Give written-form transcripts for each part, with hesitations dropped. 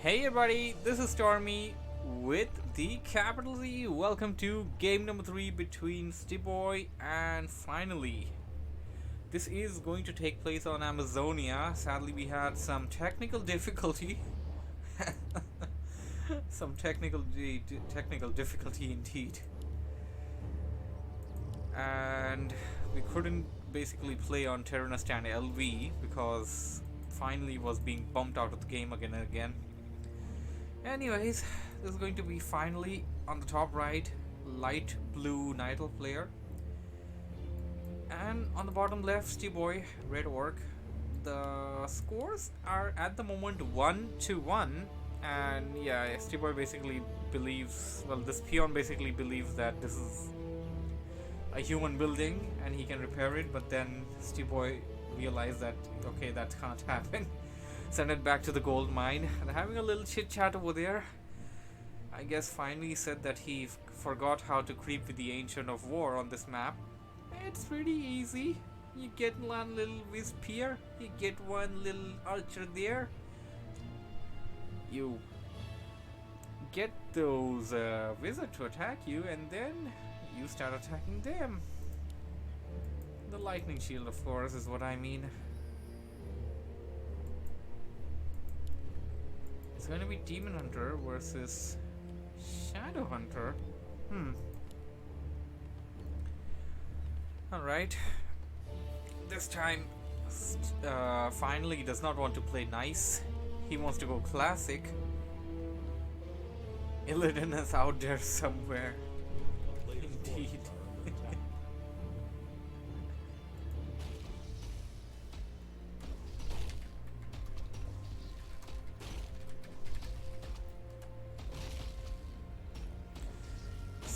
Hey everybody, this is Stormy with the capital Z. Welcome to game number 3 between Stibboe and f1n4lly. This is going to take place on Amazonia. Sadly, we had some technical difficulty. Some technical difficulty indeed. And we couldn't basically play on Terranastan LV because f1n4lly was being bumped out of the game again and again. Anyways, this is going to be f1n4lly on the top right, light blue Nidal player, and on the bottom left, Stibboe, red orc. The scores are at the moment 1-1, and yeah, Stibboe basically believes, well, this peon basically believes that this is a human building and he can repair it, but then Stibboe realized that, okay, that can't happen. Send it back to the gold mine, and having a little chit chat over there. I guess f1n4lly said that he forgot how to creep with the Ancient of War on this map. It's pretty easy. You get one little wisp here, you get one little archer there. You get those wizards to attack you, and then you start attacking them. The lightning shield, of course, is what I mean. It's going to be Demon Hunter versus Shadow Hunter. Alright. This time, f1n4lly does not want to play nice. He wants to go classic. Illidan is out there somewhere. Indeed.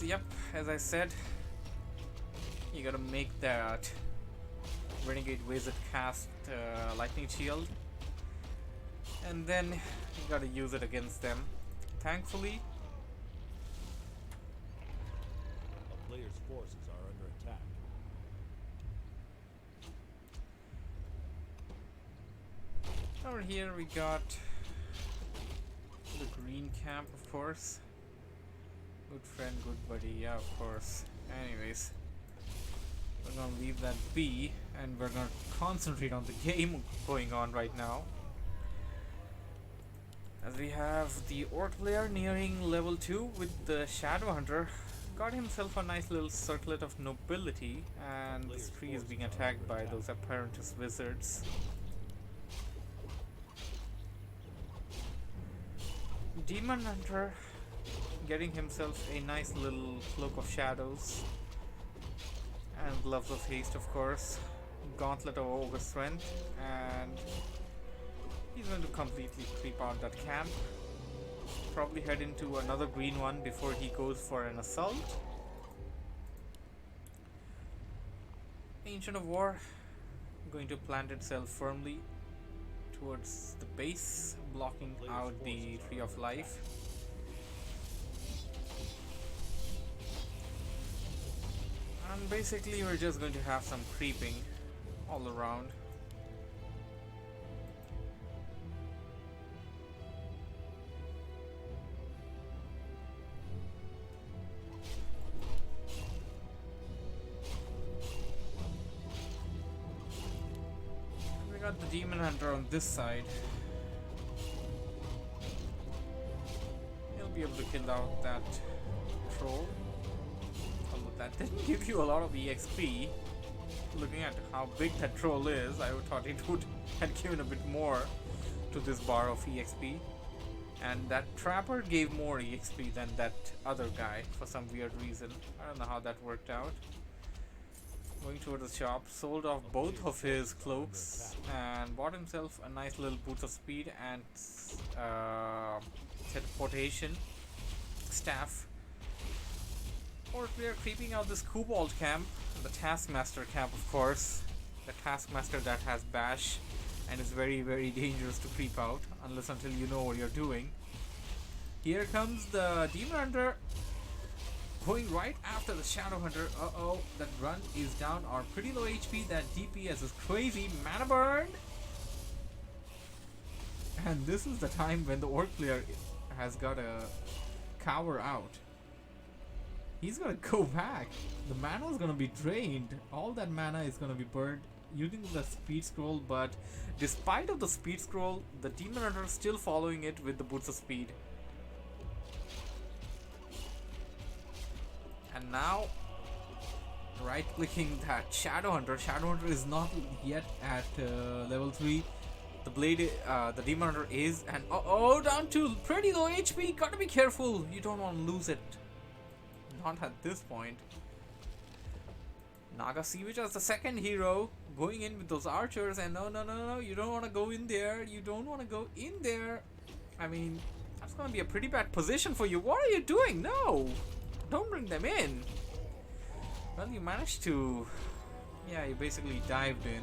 Yep, as I said, you gotta make that Renegade Wizard cast Lightning Shield, and then you gotta use it against them. Thankfully, a player's forces are under attack. Over here we got the green camp, of course. Good friend, good buddy, yeah, of course. Anyways, we're gonna leave that be, and we're gonna concentrate on the game going on right now. As we have the orc player nearing level 2 with the Shadow Hunter. Got himself a nice little circlet of nobility, and this tree is being attacked by those apprentice wizards. Demon Hunter getting himself a nice little cloak of shadows and gloves of haste, of course, gauntlet of ogre strength, and he's going to completely creep out that camp. Probably head into another green one before he goes for an assault. Ancient of War going to plant itself firmly towards the base, blocking out the Tree of Life. And basically we're just going to have some creeping all around. And we got the Demon Hunter on this side. He'll be able to kill out that troll. That didn't give you a lot of EXP. Looking at how big that troll is, I would thought it would have given a bit more to this bar of EXP. And that trapper gave more EXP than that other guy for some weird reason. I don't know how that worked out. Going towards the shop, sold off both of his cloaks and bought himself a nice little boots of speed and teleportation staff. Or we are creeping out this Kobold camp, the Taskmaster camp, of course. The Taskmaster that has bash and is very, very dangerous to creep out unless until you know what you're doing. Here comes the Demon Hunter going right after the Shadow Hunter. Uh-oh, that grunt is down or pretty low HP. That DPS is crazy. Mana burn. And this is the time when the orc player has got to cower out. He's gonna go back. The mana is gonna be drained. All that mana is gonna be burned using the speed scroll, but despite of the speed scroll, the Demon Hunter is still following it with the boots of speed. And now, right clicking that Shadow Hunter. Shadow Hunter is not yet at level 3. The blade, the Demon Hunter is, and oh, down to pretty low HP. Gotta be careful. You don't want to lose it. Not at this point. Naga Sea Witch as the second hero going in with those archers, and no, you don't want to go in there. You don't want to go in there. I mean, that's gonna be a pretty bad position for you. What are you doing? No, don't bring them in. Well, you managed to, yeah, you basically dived in.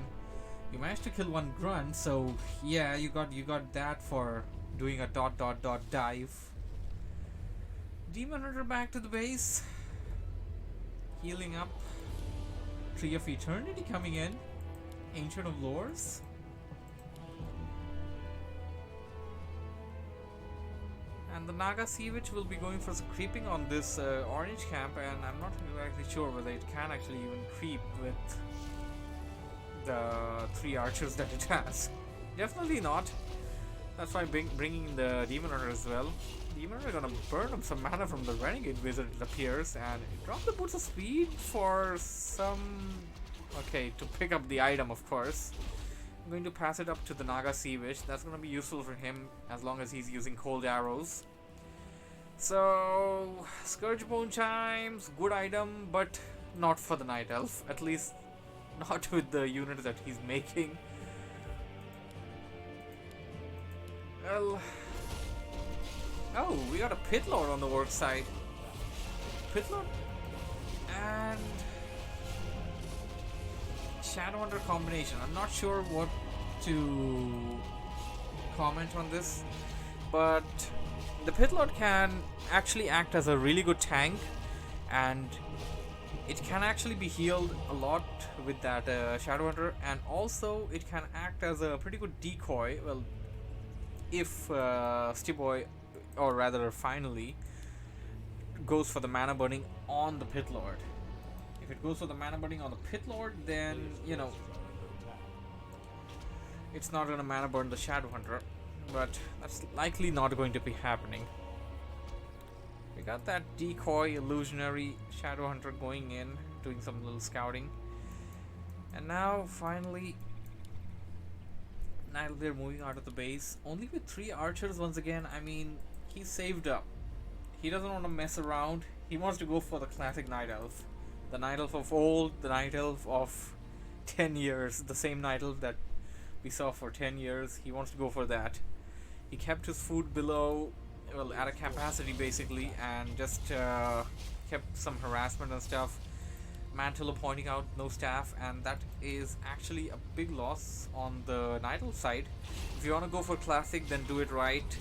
You managed to kill one grunt, so yeah, you got that for doing a ... dive. Demon Hunter back to the base, healing up. Tree of Eternity coming in. Ancient of Lores. And the Naga Sea Witch will be going for creeping on this orange camp, and I'm not exactly sure whether it can actually even creep with the 3 archers that it has. Definitely not. That's why I'm bringing in the Demon Hunter as well. Demon Hunter are gonna burn up some mana from the Renegade Wizard, it appears, and drop the boots of speed for some... Okay, to pick up the item, of course. I'm going to pass it up to the Naga Sea Witch. That's gonna be useful for him as long as he's using cold arrows. So, Scourge Bone Chimes, good item, but not for the Night Elf. At least not with the units that he's making. Well... Oh, we got a Pit Lord on the work side. Pit Lord and Shadow Hunter combination. I'm not sure what to comment on this, but the Pit Lord can actually act as a really good tank, and it can actually be healed a lot with that Shadow Hunter, and also it can act as a pretty good decoy. Well, if Stibboe, or rather finally, goes for the mana burning on the Pit Lord. If it goes for the mana burning on the Pit Lord, then, you know, it's not gonna mana burn the Shadow Hunter, but that's likely not going to be happening. We got that decoy illusionary Shadow Hunter going in, doing some little scouting. And now, finally, now they're moving out of the base. Only with 3 archers once again. I mean, he's saved up. He doesn't want to mess around. He wants to go for the classic Night Elf. The Night Elf of old, the Night Elf of 10 years. The same Night Elf that we saw for 10 years. He wants to go for that. He kept his food below, well, at a capacity basically, and just kept some harassment and stuff. Mantilla pointing out no staff, and that is actually a big loss on the Night Elf side. If you want to go for classic, then do it right.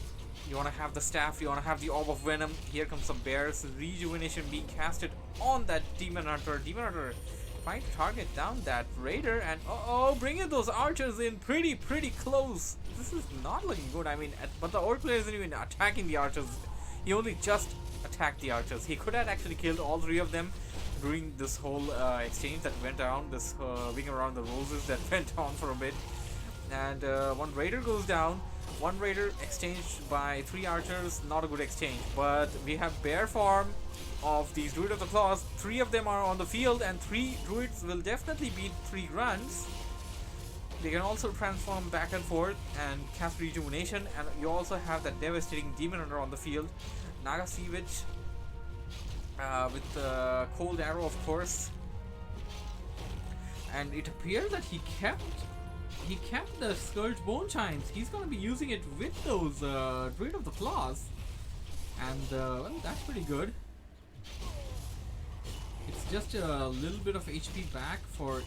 You want to have the staff, you want to have the Orb of Venom. Here comes some bears. Rejuvenation being casted on that Demon Hunter. Demon Hunter trying to target down that Raider, and bringing those archers in pretty close. This is not looking good. I mean, but the Orc player isn't even attacking the archers. He only just attacked the archers. He could have actually killed all 3 of them during this whole exchange that went down, this wing around the roses that went on for a bit. And one Raider goes down. One Raider exchanged by 3 archers, not a good exchange. But we have bear farm of these Druid of the Claws. 3 of them are on the field, and 3 Druids will definitely beat 3 grunts. They can also transform back and forth and cast Rejuvenation, and you also have that devastating Demon Hunter on the field. Naga Sea Witch with the Cold Arrow, of course. And it appears that he kept the Scourge Bone Chimes. He's gonna be using it with those Druid of the Claws, and well, that's pretty good. It's just a little bit of HP back for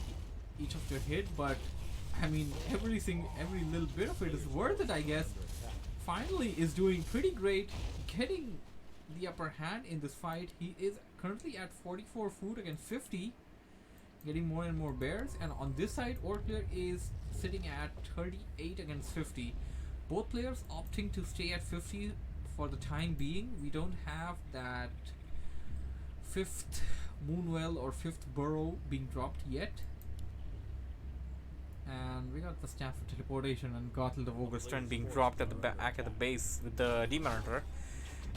each of their hit, but I mean, every little bit of it is worth it, I guess. Finally is doing pretty great, getting the upper hand in this fight. He is currently at 44 food against 50, getting more and more bears, and on this side Orc player is sitting at 38 against 50. Both players opting to stay at 50 for the time being. We don't have that fifth Moonwell or fifth Burrow being dropped yet. And we got the Staff of Teleportation and Gauntlet of Ogre's Strength being dropped at the back at the base with the Demon Hunter.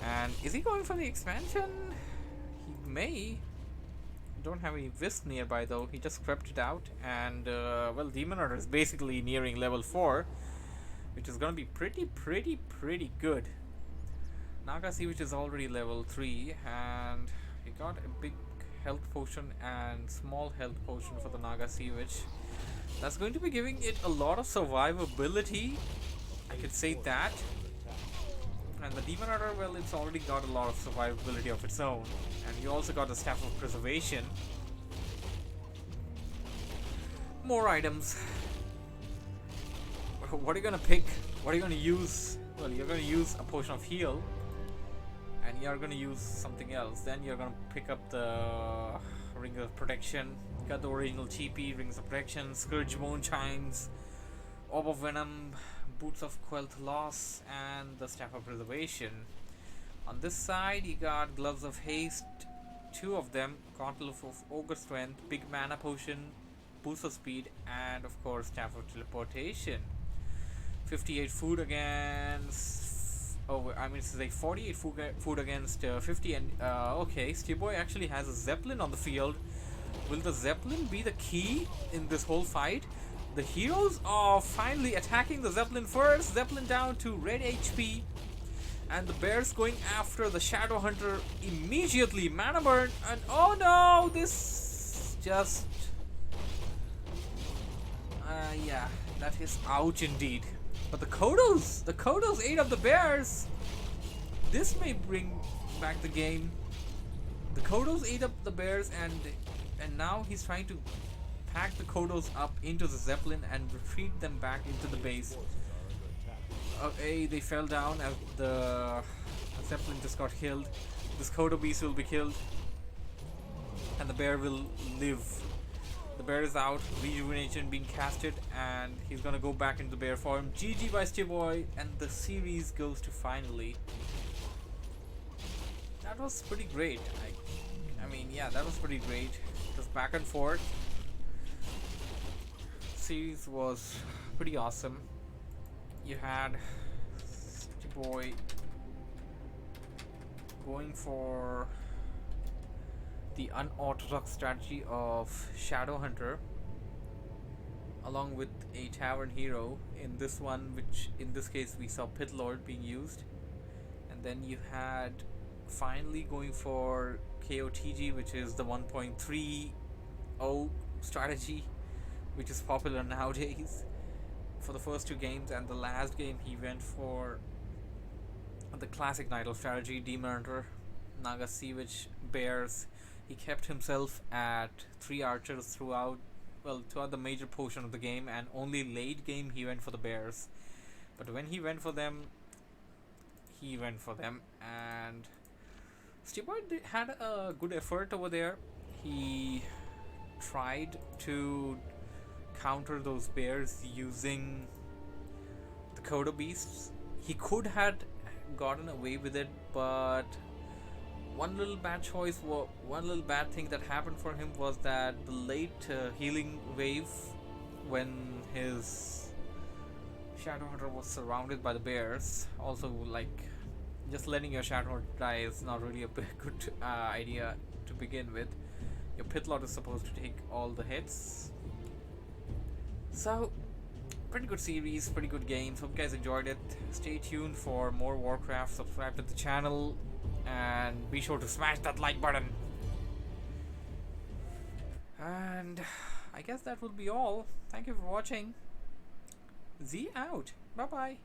And is he going for the expansion? He may. Don't have any Wisp nearby though. He just crept it out. And well, Demon Hunter is basically nearing level 4, which is gonna be pretty good. Naga Sea, which is already level 3, and he got a big health potion and small health potion for the Naga Sea, which that's going to be giving it a lot of survivability, I could say that. And the Demon Hunter, well, it's already got a lot of survivability of its own. And you also got the Staff of Preservation. More items. What are you gonna pick? What are you gonna use? Well, you're gonna use a potion of heal. And you're gonna use something else. Then you're gonna pick up the Ring of Protection. You got the original TP, Rings of Protection, Scourge Bone Chimes, Orb of Venom, Boots of Quelth Loss, and the Staff of Preservation. On this side, you got Gloves of Haste, 2 of them, Gauntlet of Ogre Strength, Big Mana Potion, Boost of Speed, and of course Staff of Teleportation. 58 food against... Oh, I mean, it's like 48 food against 50, and okay, Stibboe actually has a Zeppelin on the field. Will the Zeppelin be the key in this whole fight? The heroes are finally attacking the Zeppelin first. Zeppelin down to red HP. And the bears going after the Shadow Hunter immediately. Mana burn. And oh no, this just... yeah, that is ouch indeed. But the Kodos ate up the bears. This may bring back the game. The Kodos ate up the bears, and now he's trying to pack the Kodos up into the Zeppelin and retreat them back into the base. Okay, they fell down as the Zeppelin just got killed. This Kodo beast will be killed, and the bear will live. The bear is out, rejuvenation being casted, and he's gonna go back into bear form. GG by Stibboe, and the series goes to finally. That was pretty great. I mean, yeah, that was pretty great. It was back and forth. Series was pretty awesome. You had Stibboe going for the unorthodox strategy of Shadow Hunter along with a tavern hero in this one, which in this case we saw Pit Lord being used. And then you had finally going for KOTG, which is the 1.30 strategy, which is popular nowadays, for the first 2 games. And the last game he went for the classic Night Elf strategy, Demon Hunter, Naga Sea, which bears. He kept himself at 3 archers throughout the major portion of the game, and only late game he went for the bears. But when he went for them, and Stibboe had a good effort over there. He tried to counter those bears using the Kodo beasts. He could have gotten away with it, but one little bad thing that happened for him was that the late healing wave, when his Shadow Hunter was surrounded by the bears. Also, like, just letting your Shadow Hunter die is not really a good idea to begin with. Your Pit Lord is supposed to take all the hits. So, pretty good series, pretty good games. Hope you guys enjoyed it. Stay tuned for more Warcraft. Subscribe to the channel, and be sure to smash that like button. And I guess that will be all. Thank you for watching. Z out. Bye bye.